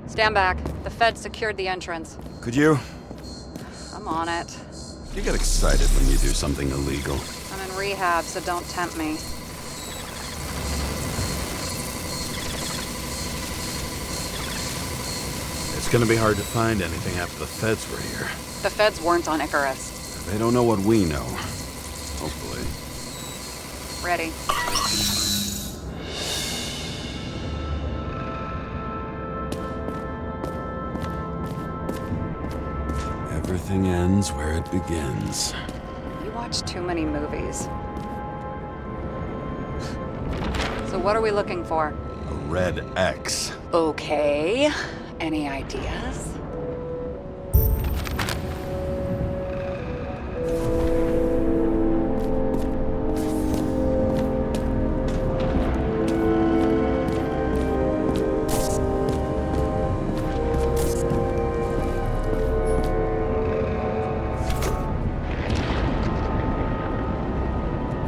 Stand back. The Feds secured the entrance. Could you? I'm on it. You get excited when you do something illegal. I'm in rehab, so don't tempt me. It's gonna be hard to find anything after the Feds were here. The Feds weren't on Icarus. They don't know what we know. Hopefully. Ready. Everything ends where it begins. You watch too many movies. So what are we looking for? A red X. Okay. Any ideas?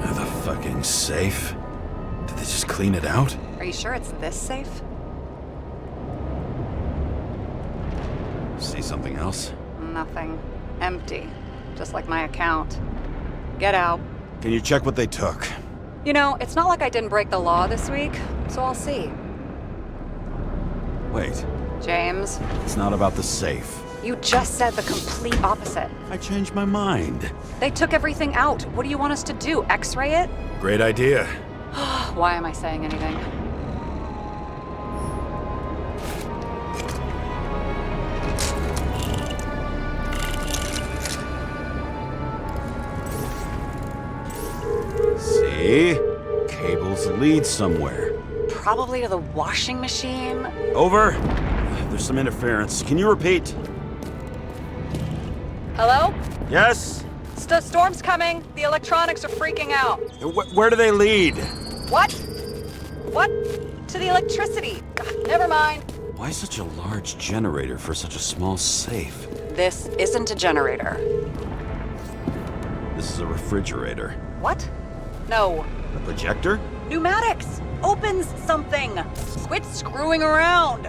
The fucking safe? Did they just clean it out? Are you sure it's this safe? See something else? Nothing. Empty. Just like my account. Get out. Can you check what they took? You know, it's not like I didn't break the law this week, so I'll see. Wait, James, it's not about the safe. you just said the complete opposite. I changed my mind. They took everything out. What do you want us to do? X-ray it? Great idea. Why am I saying anything? See? Cables lead somewhere. Probably to the washing machine. Over. There's some interference. Can you repeat? Hello? Yes? Storm's coming. The electronics are freaking out. Where do they lead? What? What? To the electricity. Never mind. Why such a large generator for such a small safe? This isn't a generator. This is a refrigerator. What? No. A projector? Pneumatics! Opens something! Quit screwing around!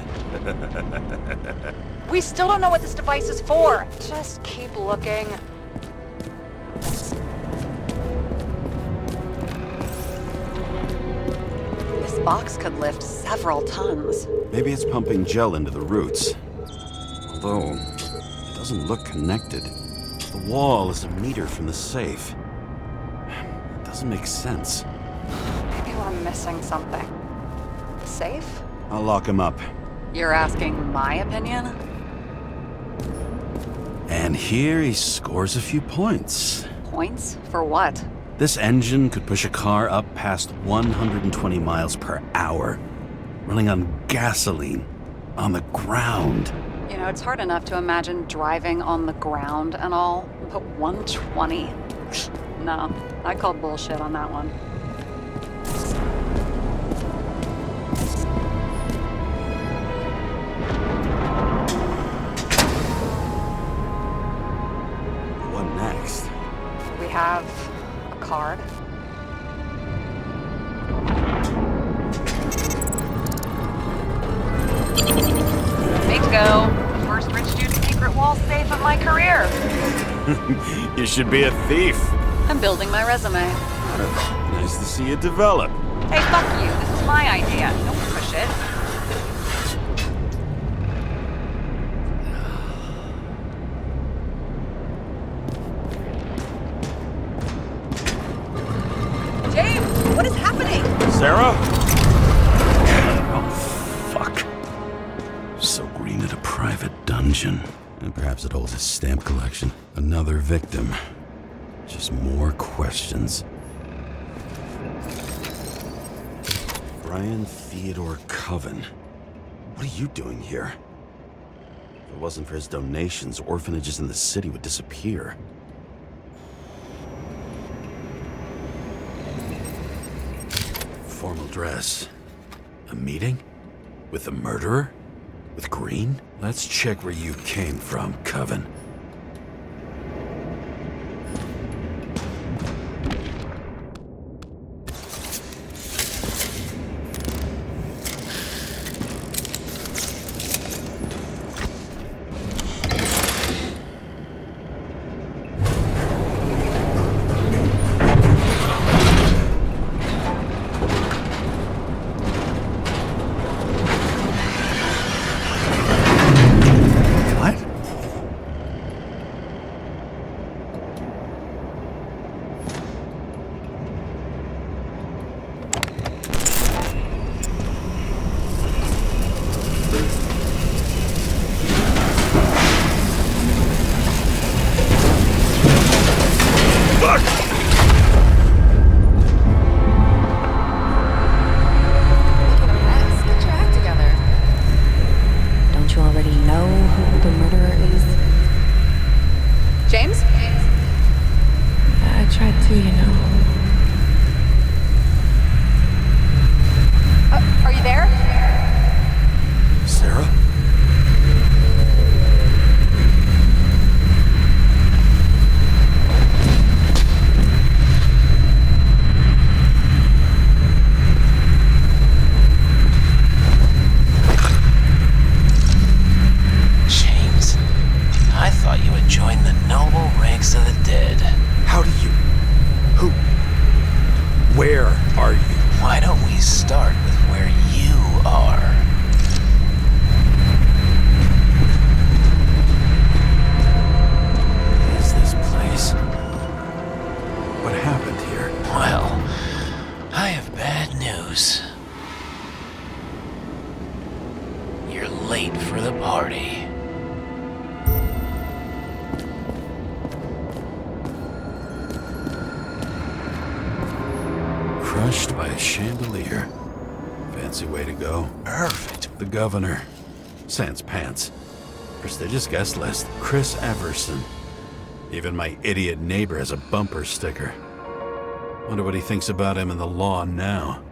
We still don't know what this device is for. Just keep looking. This box could lift several tons. Maybe it's pumping gel into the roots. Although, it doesn't look connected. The wall is a meter from the safe. It doesn't make sense. Maybe we're missing something. Safe? I'll lock him up. You're asking my opinion? And here he scores a few points. Points? For what? This engine could push a car up past 120 miles per hour, running on gasoline, on the ground. You know, it's hard enough to imagine driving on the ground and all, but 120? No, I call bullshit on that one. What next? We have a card. Way to go. First rich dude's secret wall safe of my career. You should be a thief. I'm building my resume. Nice to see it develop. Hey, fuck you. This is my idea. Don't push it. James, what is happening? Sarah? Oh, fuck. So Green at a private dungeon. And perhaps it holds his stamp collection. Another victim. Just more questions. Brian Theodore Coven. What are you doing here? If it wasn't for his donations, orphanages in the city would disappear. Formal dress. A meeting? With the murderer? With Green? Let's check where you came from, Coven. late for the party. Crushed by a chandelier. Fancy way to go. Perfect. The governor. Sans pants. Prestigious guest list. Chris Everson. Even my idiot neighbor has a bumper sticker. Wonder what he thinks about him and the law now.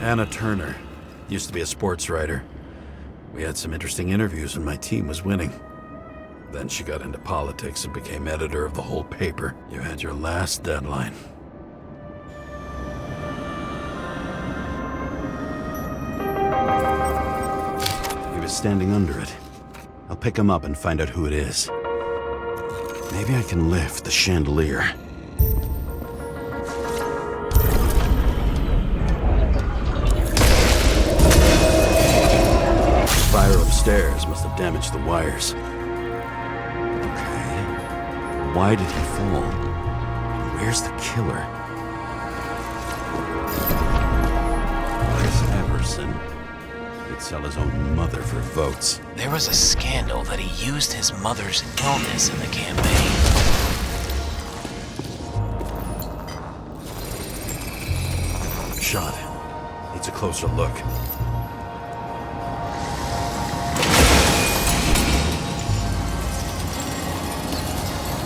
Anna Turner. Used to be a sports writer. We had some interesting interviews when my team was winning. Then she got into politics and became editor of the whole paper. You had your last deadline. He was standing under it. I'll pick him up and find out who it is. Maybe I can lift the chandelier. Fire upstairs must have damaged the wires. Okay. Why did he fall? Where's the killer? Chris Everson. He'd sell his own mother for votes. There was a scandal that he used his mother's illness in the campaign. Shot. Needs a closer look.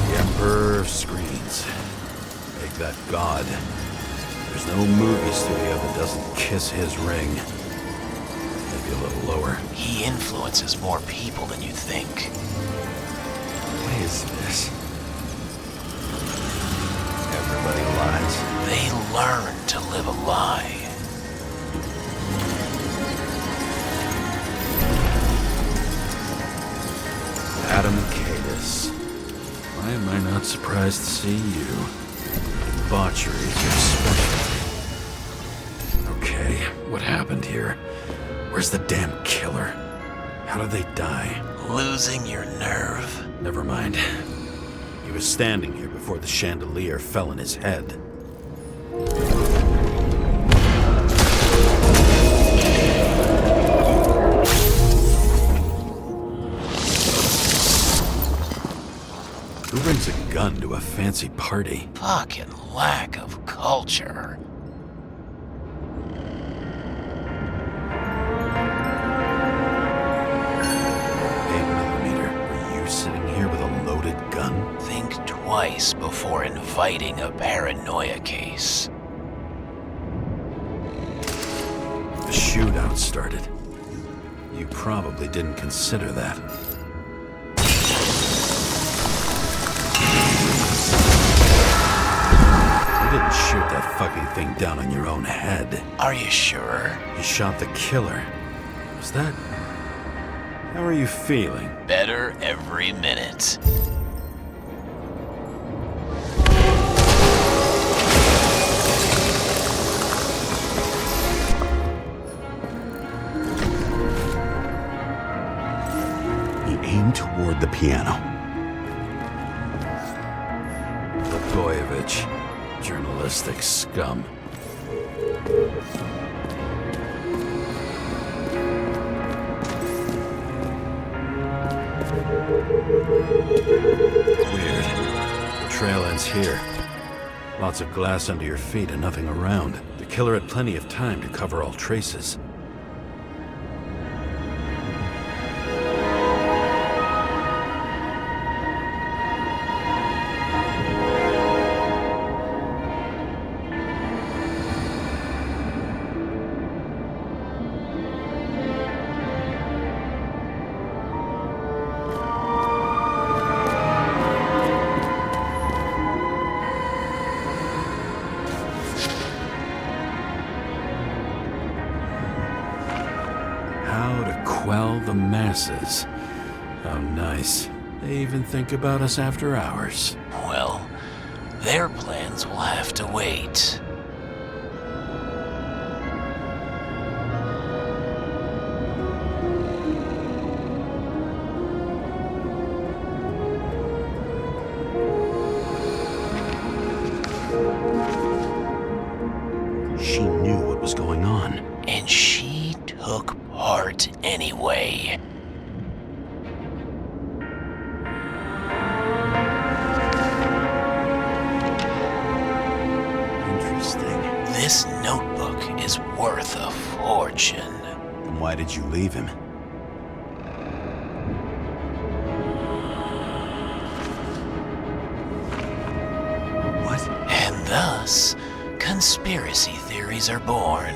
The Emperor of Screens. Make that god. There's no movie studio that doesn't kiss his ring. Maybe a little lower. He influences more people than you think. What is this? Everybody lies. They learn to live a lie. Adam Cadis. Why am I not surprised to see you? Debauchery is your specialty. Okay, what happened here? Where's the damn killer? How did they die? Losing your nerve. Never mind. He was standing here before the chandelier fell on his head. Who brings a gun to a fancy party? Fucking lack of culture. 8mm. Are you sitting here with a loaded gun? Think twice before inviting a paranoia case. The shootout started. You probably didn't consider that. You didn't shoot that fucking thing down on your own head. Are you sure? You shot the killer. Was that... How are you feeling? Better every minute. He aimed toward the piano. Blagojevich. Journalistic scum. Weird. The trail ends here. Lots of glass under your feet and nothing around. The killer had plenty of time to cover all traces. How to quell the masses. How nice. They even think about us after hours. Well, their plans will have to wait. was going on. And she took part anyway. Interesting. This notebook is worth a fortune. Then why did you leave him? What? And thus, conspiracy theories are born.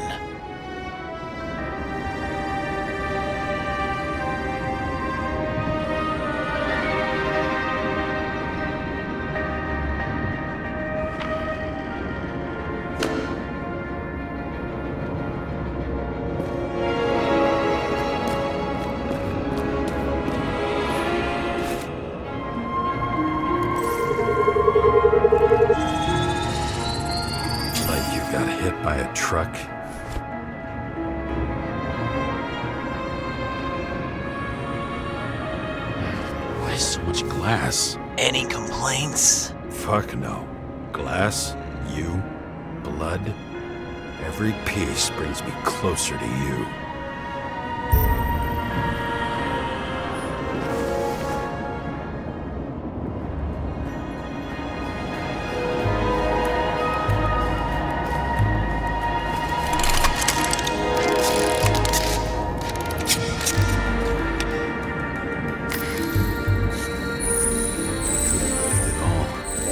Like you got hit by a truck? Why so much glass? Any complaints? Fuck no. Glass, you, blood. Every piece brings me closer to you.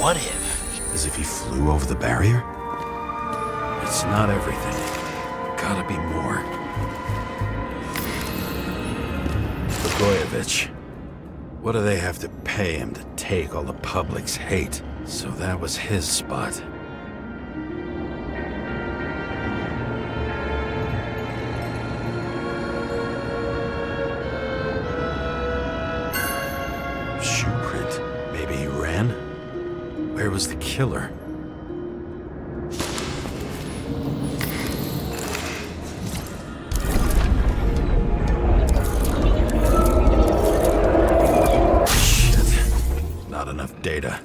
What if? As if he flew over the barrier? It's not everything. Gotta be more. Blagojevich. What do they have to pay him to take all the public's hate? So that was his spot. Shoe print. Maybe he ran? Where was the killer? Shit. Not enough data.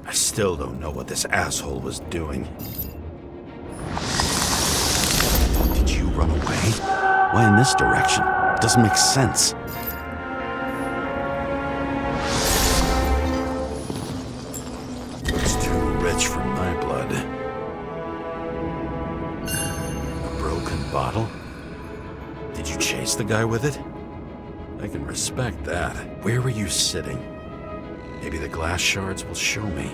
I still don't know what this asshole was doing. Did you run away? Why in this direction? Doesn't make sense. It's too rich for my blood. A broken bottle? Did you chase the guy with it? I can respect that. Where were you sitting? Maybe the glass shards will show me.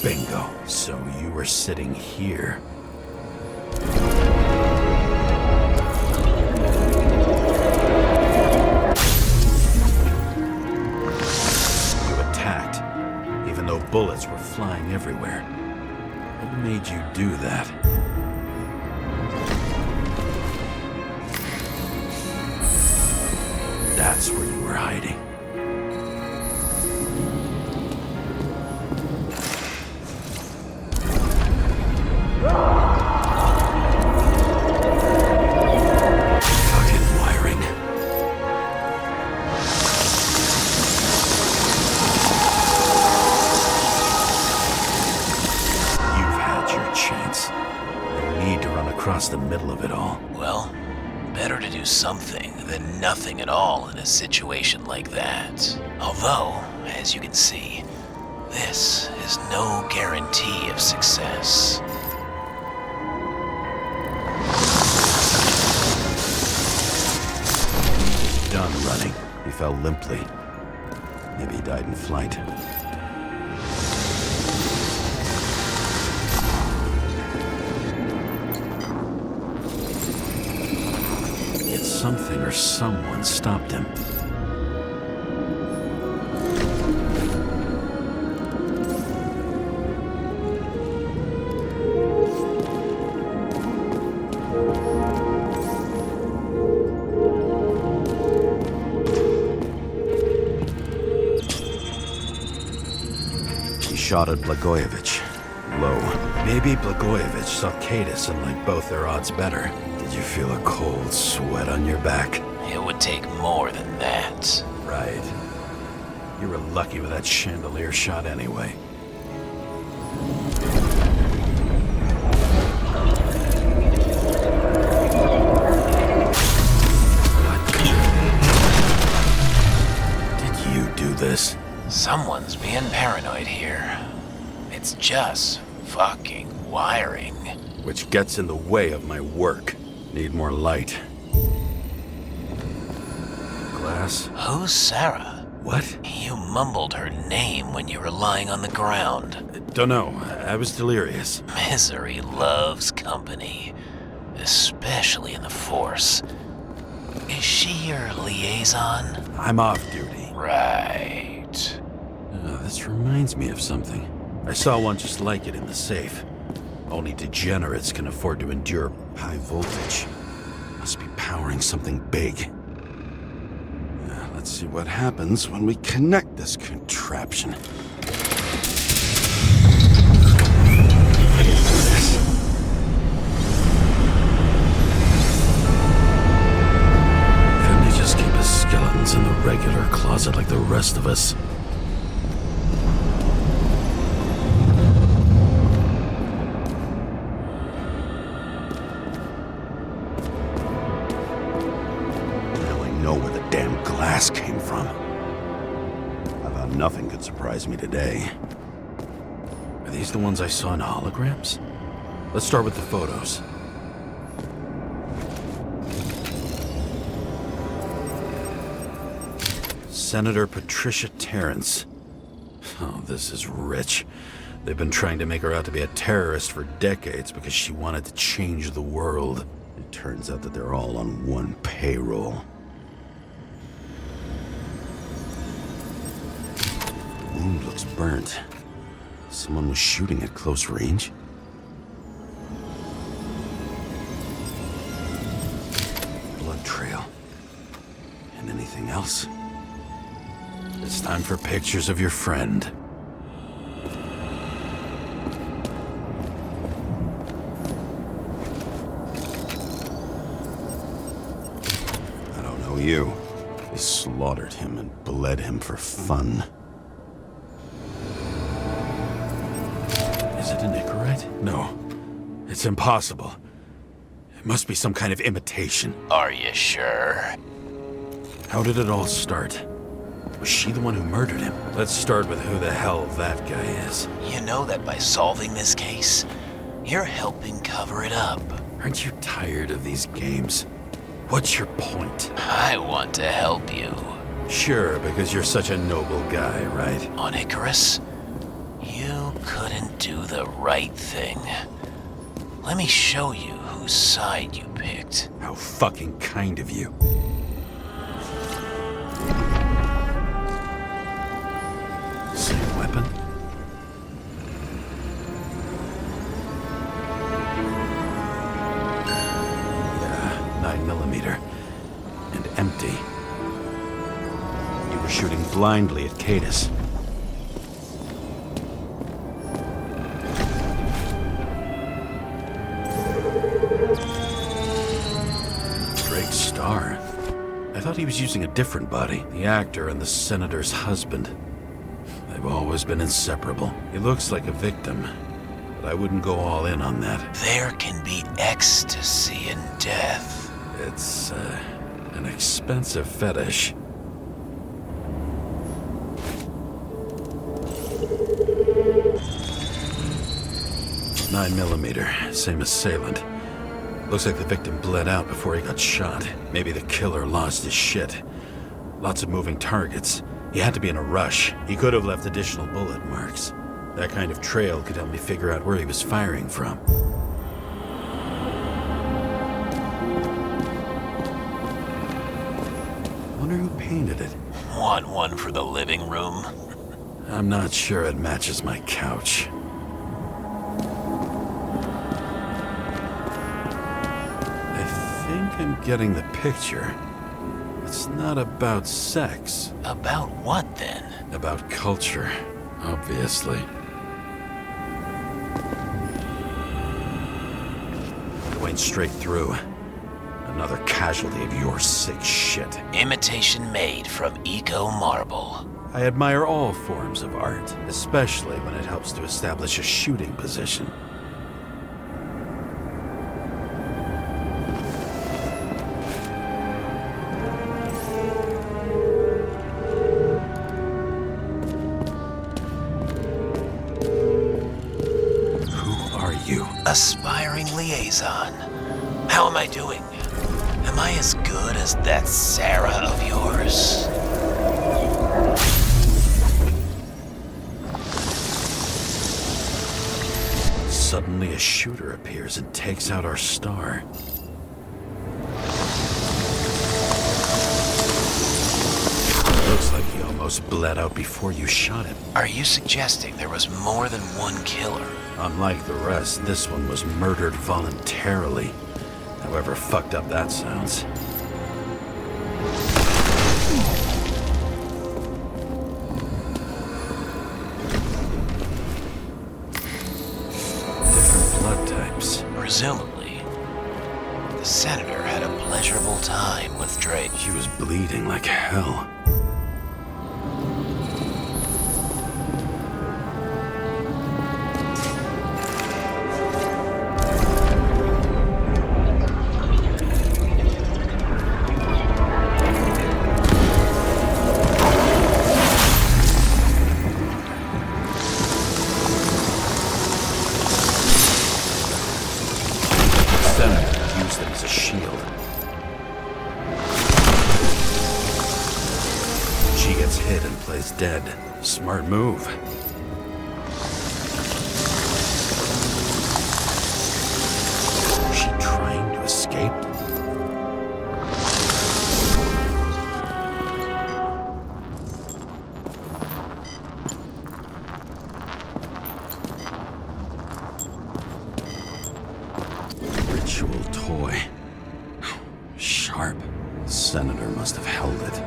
Bingo. So you were sitting here. You attacked, even though bullets were flying everywhere. What made you do that? That's where you were hiding. Fucking wiring. You've had your chance. No need to run across the middle of it all. Well, better to do something than nothing at all in a situation like that. Although, as you can see, this is no guarantee of success. Done running. He fell limply. Maybe he died in flight. Yet something or someone stopped him. He shot at Blagojevich. Low. Maybe Blagojevich saw Cadis and liked both their odds better. Did you feel a cold sweat on your back? It would take more than that. Right. You were lucky with that chandelier shot anyway. Did you do this? Someone's being paranoid here. It's just fucking wiring. Which gets in the way of my work. Need more light. Glass? Who's Sarah? What? You mumbled her name when you were lying on the ground. Don't know. I was delirious. Misery loves company, especially in the Force. Is she your liaison? I'm off duty. Right. This reminds me of something. I saw one just like it in the safe. Only degenerates can afford to endure high voltage. Must be powering something big. Let's see what happens when we connect this contraption. Couldn't he just keep his skeletons in the regular closet like the rest of us? Glass came from. I thought nothing could surprise me today. Are these the ones I saw in holograms? Let's start with the photos. Senator Patricia Terrence. Oh, this is rich. They've been trying to make her out to be a terrorist for decades because she wanted to change the world. It turns out that they're all on one payroll. The wound looks burnt. Someone was shooting at close range. Blood trail. And anything else? It's time for pictures of your friend. I don't know you. They slaughtered him and bled him for fun. Is it an Icarite? No. It's impossible. It must be some kind of imitation. Are you sure? How did it all start? Was she the one who murdered him? Let's start with who the hell that guy is. You know that by solving this case, you're helping cover it up. Aren't you tired of these games? What's your point? I want to help you. Sure, because you're such a noble guy, right? On Icarus, you couldn't do the right thing. Let me show you whose side you picked. How fucking kind of you. Same weapon? Yeah, 9mm. And empty. You were shooting blindly at Cadus. Drake Starr. I thought he was using a different body. The actor and the senator's husband. They've always been inseparable. He looks like a victim, but I wouldn't go all in on that. There can be ecstasy in death. It's, an expensive fetish. Nine millimeter, same assailant. Looks like the victim bled out before he got shot. Maybe the killer lost his shit. Lots of moving targets. He had to be in a rush. He could have left additional bullet marks. That kind of trail could help me figure out where he was firing from. Wonder who painted it. Want one for the living room? I'm not sure it matches my couch. I think I'm getting the picture. It's not about sex. About what then? About culture, obviously. Going straight through. Another casualty of your sick shit. Imitation made from Eco Marble. I admire all forms of art, especially when it helps to establish a shooting position. Aspiring liaison. How am I doing? Am I as good as that Sarah of yours? Suddenly a shooter appears and takes out our star. Looks like he almost bled out before you shot him. Are you suggesting there was more than one killer? Unlike the rest, this one was murdered voluntarily. However fucked up that sounds. Different blood types. Presumably, the senator had a pleasurable time with Drake. She was bleeding like hell. Used it as a shield. She gets hit and plays dead. Smart move. Was she trying to escape? Ritual toy. Sharp. Senator must have held it.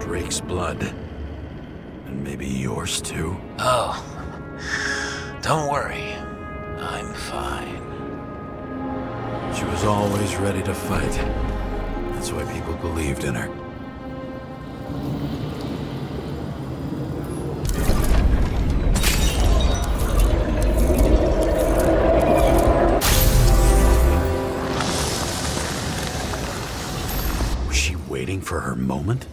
Drake's blood. And maybe yours too. Oh, don't worry. I'm fine. She was always ready to fight. That's why people believed in her. Waiting for her moment?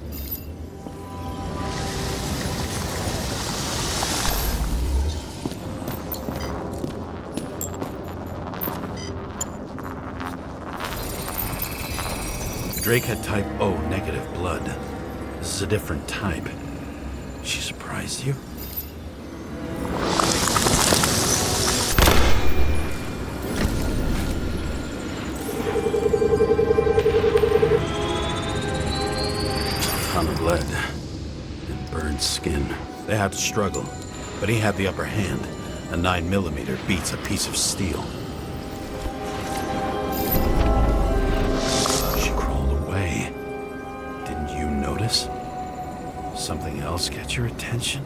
Drake had type O negative blood. This is a different type. She surprised you? Ton of lead and burned skin. They had to struggle, but he had the upper hand. A 9mm beats a piece of steel. She crawled away. Didn't you notice? Something else get your attention?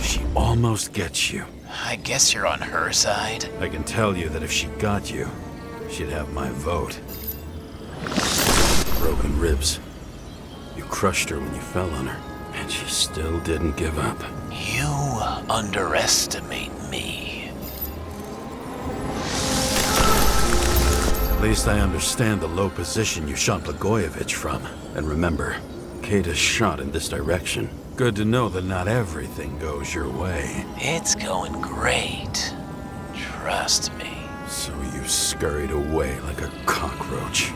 She almost gets you. I guess you're on her side. I can tell you that if she got you, she'd have my vote. Broken ribs. You crushed her when you fell on her, and she still didn't give up. You underestimate me. At least I understand the low position you shot Blagojevich from. And remember, Kata's shot in this direction. Good to know that not everything goes your way. It's going great. Trust me. So you scurried away like a cockroach.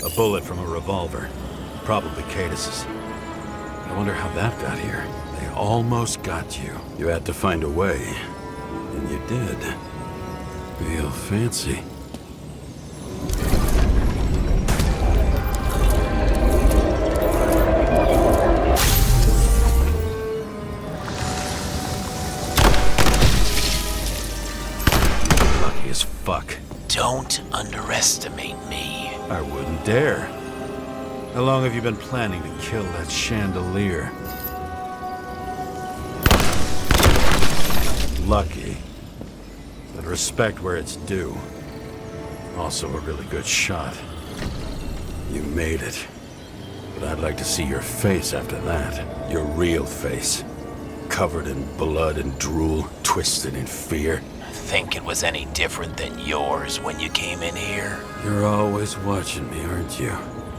A bullet from a revolver. Probably Cadis's. I wonder how that got here. They almost got you. You had to find a way. And you did. Real fancy. fuck. Don't underestimate me. I wouldn't dare. How long have you been planning to kill that chandelier? Lucky. But respect where it's due. Also a really good shot. You made it. But I'd like to see your face after that. Your real face. Covered in blood and drool, twisted in fear. Think it was any different than yours when you came in here? You're always watching me, aren't you?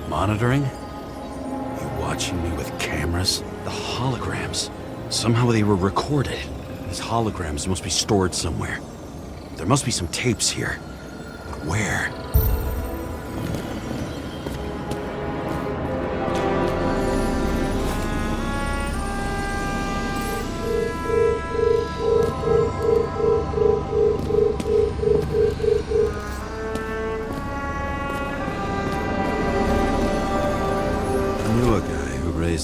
Monitoring? You watching me with cameras? The holograms. Somehow they were recorded. These holograms must be stored somewhere. There must be some tapes here. But where?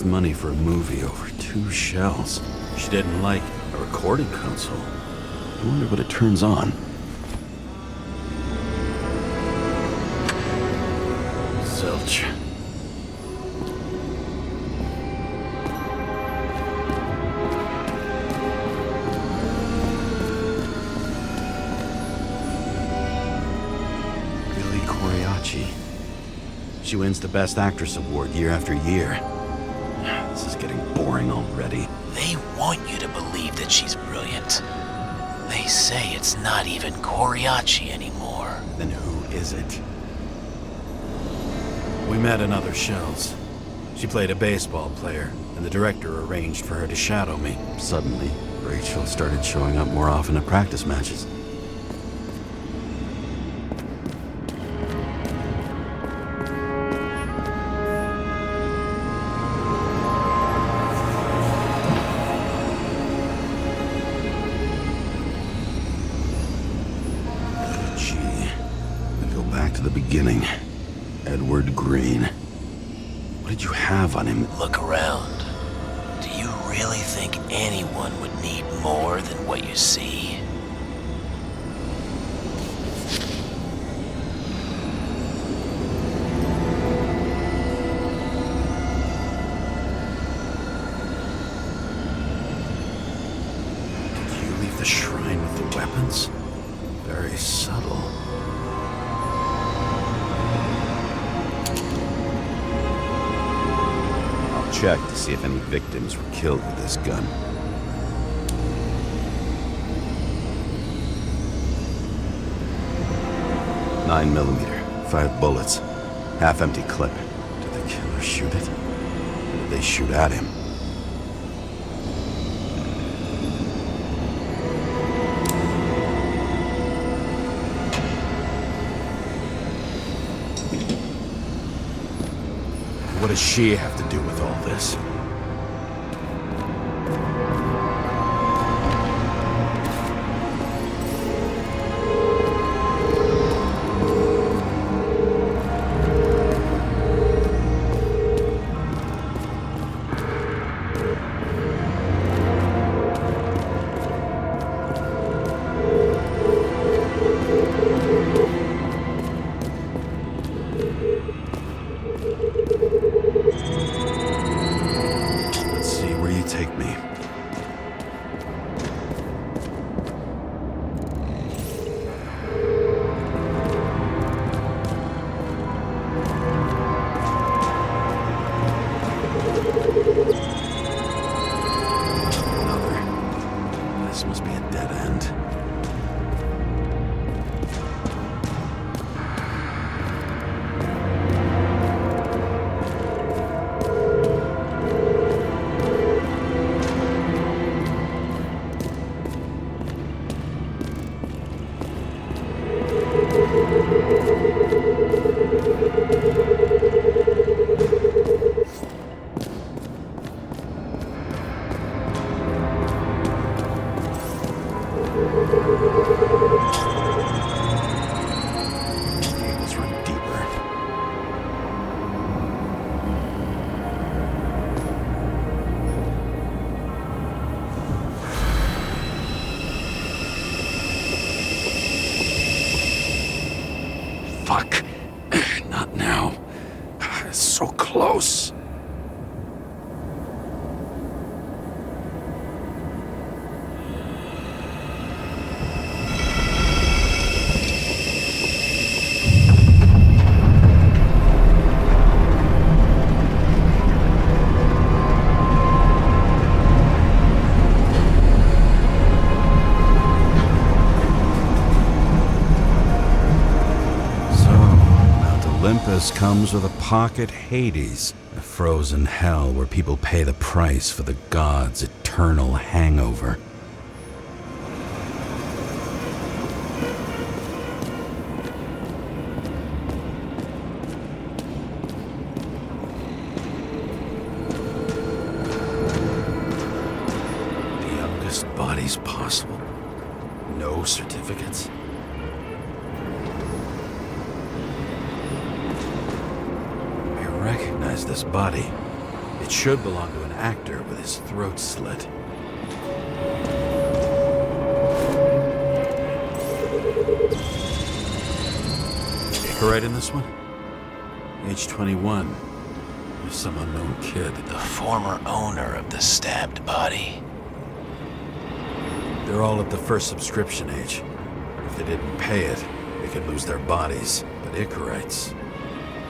Money for a movie over 2 shells. She didn't like a recording console. I wonder what it turns on. Zilch. Billy Coriacci. She wins the Best Actress award year after year. This is getting boring already. They want you to believe that she's brilliant. They say it's not even Coriacci anymore. Then who is it? We met in other shells. She played a baseball player, and the director arranged for her to shadow me. Suddenly, Rachel started showing up more often at practice matches. Beginning. Edward Green. What did you have on him? Look around. Do you really think anyone would need more than what you see? Did you leave the shrine with the weapons? Very subtle. Check to see if any victims were killed with this gun. .9mm, 5 bullets, half-empty clip. Did the killer shoot it? Or did they shoot at him? What does she have to do with all this? Take me. Another. This must be a dead end. promise comes with a pocket Hades, a frozen hell where people pay the price for the gods' eternal hangover. The youngest bodies possible. No certificates. I recognize this body. It should belong to an actor with his throat slit. Right in this one? Age 21. There's some unknown kid. The former owner of the stabbed body. They're all at the first subscription age. If they didn't pay it, they could lose their bodies. But Icarites,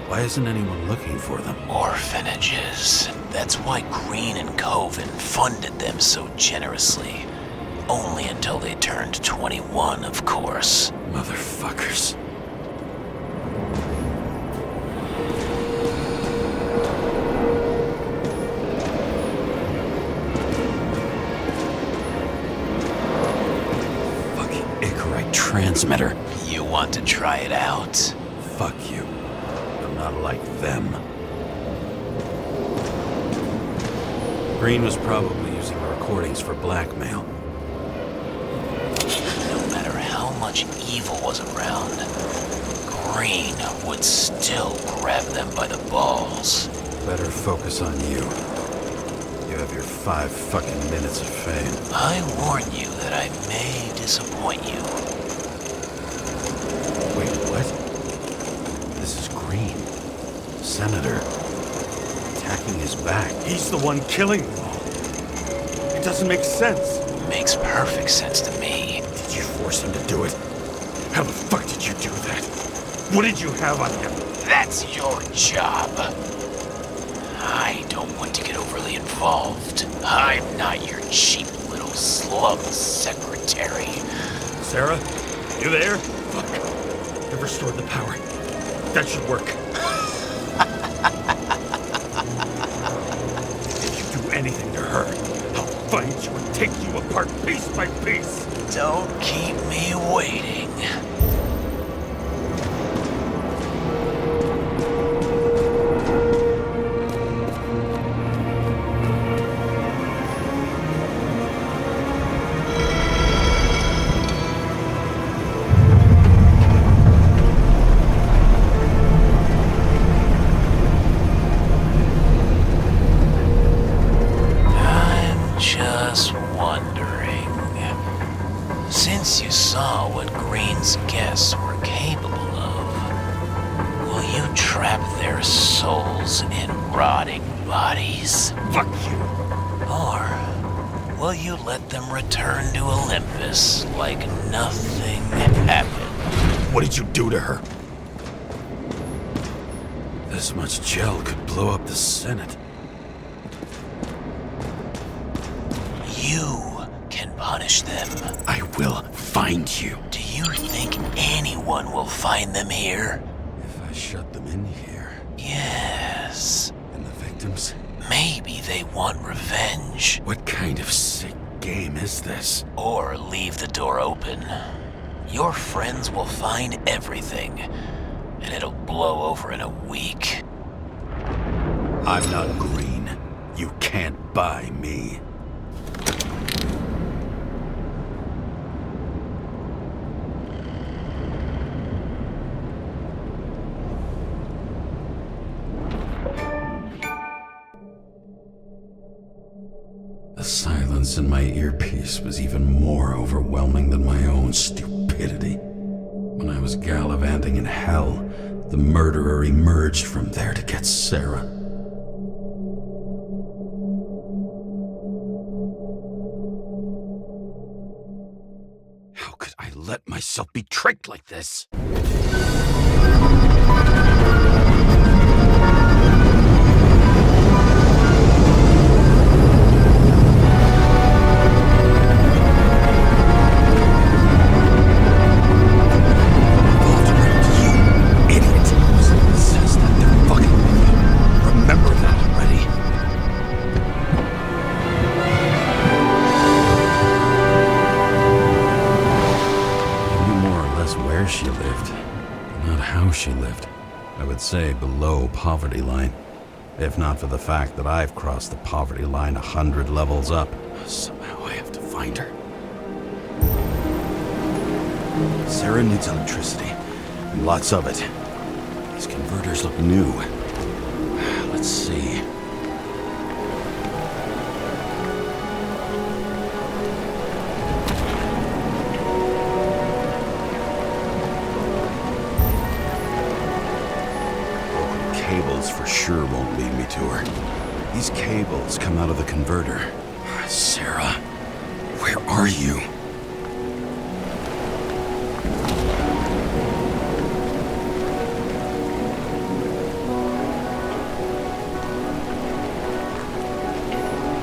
why isn't anyone looking for them? Orphanages. That's why Green and Coven funded them so generously. Only until they turned 21, of course. Motherfuckers. Transmitter. You want to try it out? Fuck you. I'm not like them. Green was probably using the recordings for blackmail. No matter how much evil was around, Green would still grab them by the balls. Better focus on you. You have your 5 fucking minutes of fame. I warn you that I may disappoint you. Wait, what? This is Green. Senator. Attacking his back. He's the one killing them all. It doesn't make sense. Makes perfect sense to me. Did you force him to do it? How the fuck did you do that? What did you have on him? That's your job. I don't want to get overly involved. I'm not your cheap little slum secretary. Sarah, you there? Fuck. I've restored the power. That should work. If you do anything to her, I'll find you and take you apart piece by piece. Don't keep me waiting. Just wondering, since you saw what Green's guests were capable of, will you trap their souls in rotting bodies? Fuck you. Or will you let them return to Olympus like nothing happened? What did you do to her? This much gel could blow up the Senate. You can punish them. I will find you. Do you think anyone will find them here? If I shut them in here, Yes. and the victims? Maybe they want revenge. What kind of sick game is this? Or leave the door open. Your friends will find everything, and it'll blow over in a week. I'm not Green. You can't buy me. The silence in my earpiece was even more overwhelming than my own stupidity. When I was gallivanting in hell, the murderer emerged from there to get Sarah. How could I let myself be tricked like this? Says that say below poverty line. If not for the fact that I've crossed the poverty line 100 levels up. Somehow I have to find her. Sarah needs electricity, and lots of it. These converters look new. Let's see. Cables for sure won't lead me to her. These cables come out of the converter. Sarah, where are you?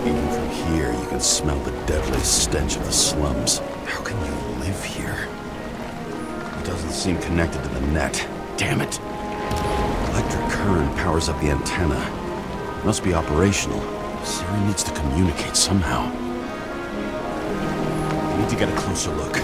Even from here, you can smell the deadly stench of the slums. How can you live here? It doesn't seem connected to the net. Damn it. Electric current powers up the antenna. Must be operational. Sarah needs to communicate somehow. I need to get a closer look.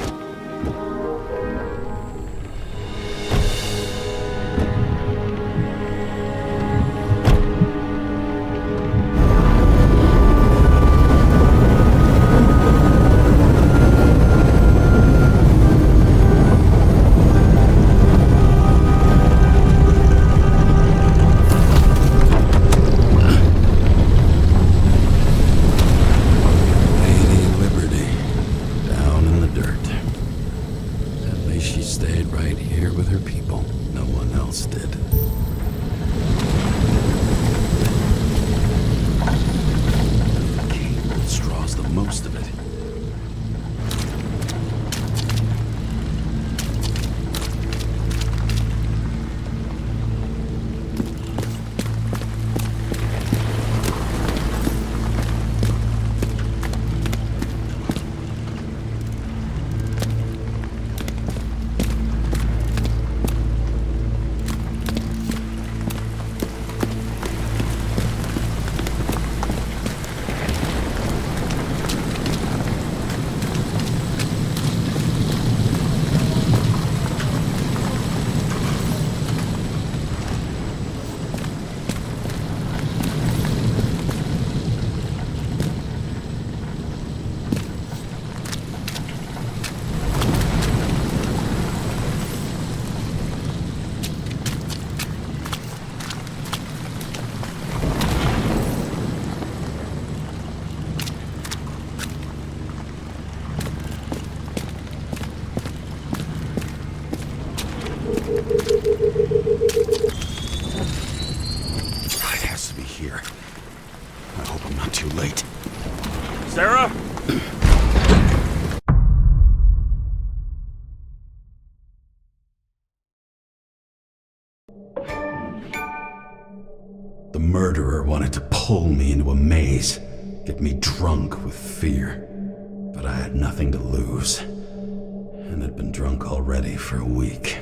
Most of it. It has to be here. I hope I'm not too late. Sarah? The murderer wanted to pull me into a maze, get me drunk with fear. But I had nothing to lose, and had been drunk already for a week.